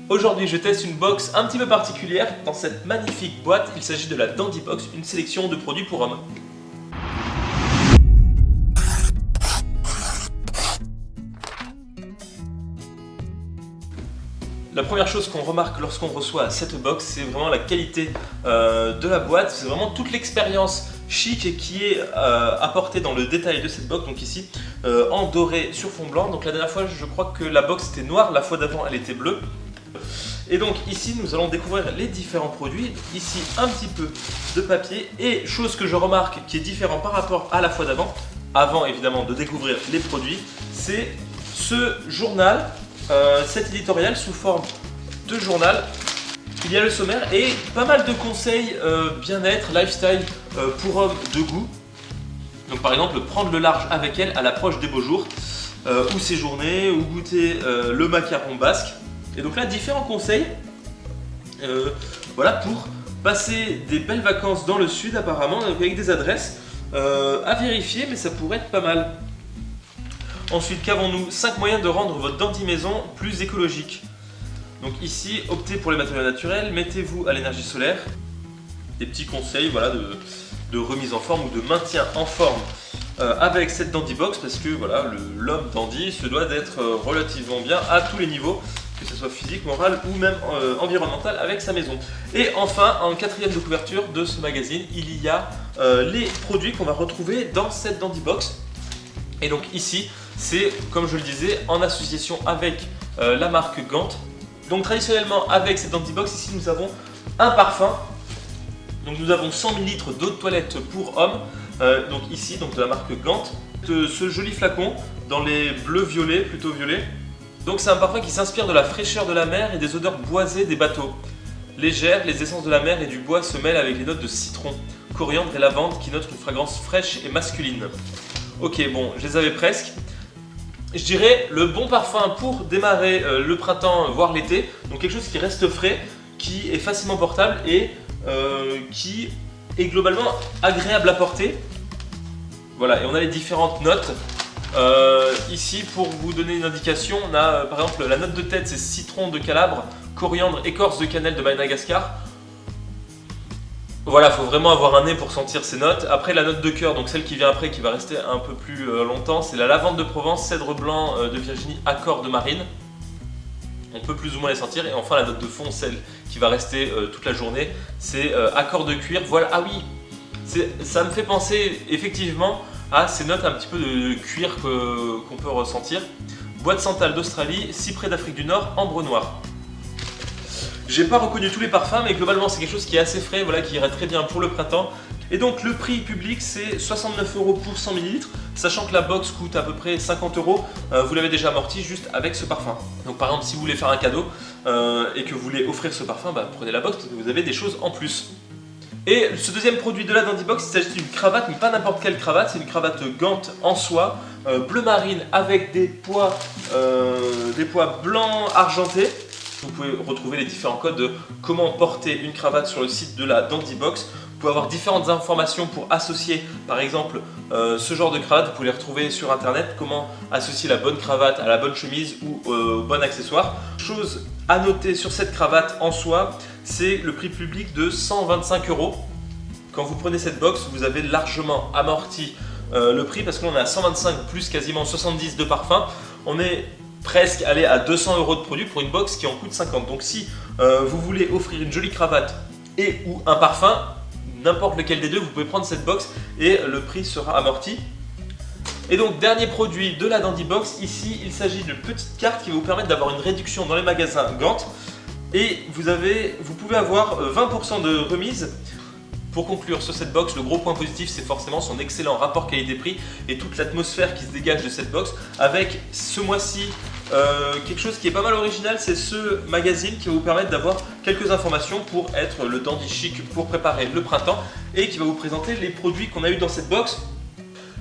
Aujourd'hui, je teste une box un petit peu particulière. Dans cette magnifique boîte, il s'agit de la Dandy Box, une sélection de produits pour hommes. La première chose qu'on remarque lorsqu'on reçoit cette box, c'est vraiment la qualité de la boîte. C'est vraiment toute l'expérience chic qui est apportée dans le détail de cette box. Donc ici, en doré sur fond blanc. Donc la dernière fois, je crois que la box était noire. La fois d'avant, elle était bleue. Et donc ici, nous allons découvrir les différents produits. Ici, un petit peu de papier. Et chose que je remarque qui est différent par rapport à la fois d'avant, avant évidemment de découvrir les produits, c'est ce journal. Cet éditorial sous forme de journal. Il y a le sommaire et pas mal de conseils bien-être, lifestyle pour hommes de goût. Donc par exemple, prendre le large avec elle à l'approche des beaux jours, ou séjourner, ou goûter le macaron basque. Et donc là, différents conseils voilà, pour passer des belles vacances dans le sud apparemment, avec des adresses à vérifier, mais ça pourrait être pas mal. Ensuite, qu'avons-nous? 5 moyens de rendre votre Dandy maison plus écologique. Donc ici, optez pour les matériaux naturels, mettez-vous à l'énergie solaire. Des petits conseils voilà, de remise en forme ou de maintien en forme avec cette Dandy Box, parce que voilà, l'homme dandy se doit d'être relativement bien à tous les niveaux, que ce soit physique, moral ou même environnemental avec sa maison. Et enfin, en quatrième de couverture de ce magazine, il y a les produits qu'on va retrouver dans cette Dandy Box. Et donc ici, c'est, comme je le disais, en association avec la marque Gant. Donc traditionnellement, avec cette Dandy Box, ici nous avons un parfum. Donc nous avons 100 ml d'eau de toilette pour hommes. Donc ici, donc de la marque Gant. Ce joli flacon dans les bleus violets, plutôt violets. Donc c'est un parfum qui s'inspire de la fraîcheur de la mer et des odeurs boisées des bateaux. Légère, les essences de la mer et du bois se mêlent avec les notes de citron, coriandre et lavande qui notent une fragrance fraîche et masculine. Ok, bon, je les avais presque. Je dirais le bon parfum pour démarrer le printemps, voire l'été. Donc quelque chose qui reste frais, qui est facilement portable et qui est globalement agréable à porter. Voilà, et on a les différentes notes. Ici, pour vous donner une indication, on a par exemple la note de tête, c'est citron de Calabre, coriandre, écorce de cannelle de Madagascar. Voilà, il faut vraiment avoir un nez pour sentir ces notes. Après, la note de cœur, donc celle qui vient après, qui va rester un peu plus longtemps, c'est la lavande de Provence, cèdre blanc de Virginie, accord de marine. On peut plus ou moins les sentir. Et enfin, la note de fond, celle qui va rester toute la journée, c'est accord de cuir. Voilà, ah oui, ça me fait penser effectivement à ces notes un petit peu de cuir qu'on peut ressentir. Bois de santal d'Australie, cyprès d'Afrique du Nord, ambre noir. J'ai pas reconnu tous les parfums, mais globalement c'est quelque chose qui est assez frais, voilà, qui irait très bien pour le printemps. Et donc le prix public c'est 69 € pour 100 ml, sachant que la box coûte à peu près 50 €, vous l'avez déjà amorti juste avec ce parfum. Donc par exemple si vous voulez faire un cadeau et que vous voulez offrir ce parfum, prenez la box parce que vous avez des choses en plus. Et ce deuxième produit de la Dandy Box, il s'agit d'une cravate, mais pas n'importe quelle cravate, c'est une cravate Gant en soie, bleu marine avec des pois blancs argentés. Vous pouvez retrouver les différents codes de comment porter une cravate sur le site de la Dandy Box. Vous pouvez avoir différentes informations pour associer par exemple ce genre de cravate. Vous pouvez les retrouver sur internet, comment associer la bonne cravate à la bonne chemise ou au bon accessoire. Chose à noter sur cette cravate en soie, c'est le prix public de 125 €. Quand vous prenez cette box, vous avez largement amorti le prix parce qu'on est à 125 plus quasiment 70 de parfum. On est presque aller à 200 € de produit pour une box qui en coûte 50. Donc si vous voulez offrir une jolie cravate et ou un parfum, n'importe lequel des deux, vous pouvez prendre cette box et le prix sera amorti. Et donc dernier produit de la Dandy Box, ici il s'agit d'une petite carte qui va vous permettre d'avoir une réduction dans les magasins Gant. Et vous pouvez avoir 20% de remise. Pour conclure sur cette box, le gros point positif c'est forcément son excellent rapport qualité-prix et toute l'atmosphère qui se dégage de cette box, avec ce mois-ci quelque chose qui est pas mal original, c'est ce magazine qui va vous permettre d'avoir quelques informations pour être le dandy chic pour préparer le printemps et qui va vous présenter les produits qu'on a eu dans cette box.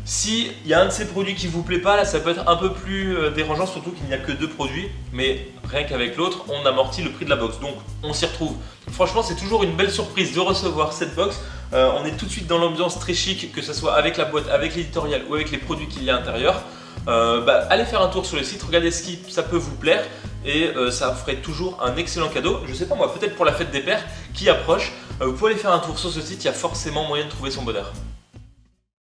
Si il y a un de ces produits qui vous plaît pas, là ça peut être un peu plus dérangeant, surtout qu'il n'y a que 2 produits, mais rien qu'avec l'autre, on amortit le prix de la box, donc on s'y retrouve. Franchement, c'est toujours une belle surprise de recevoir cette box. On est tout de suite dans l'ambiance très chic, que ce soit avec la boîte, avec l'éditorial ou avec les produits qu'il y a à l'intérieur. Allez faire un tour sur le site, regardez ce qui ça peut vous plaire et ça ferait toujours un excellent cadeau. Je sais pas moi, peut-être pour la fête des pères qui approche, vous pouvez aller faire un tour sur ce site, il y a forcément moyen de trouver son bonheur.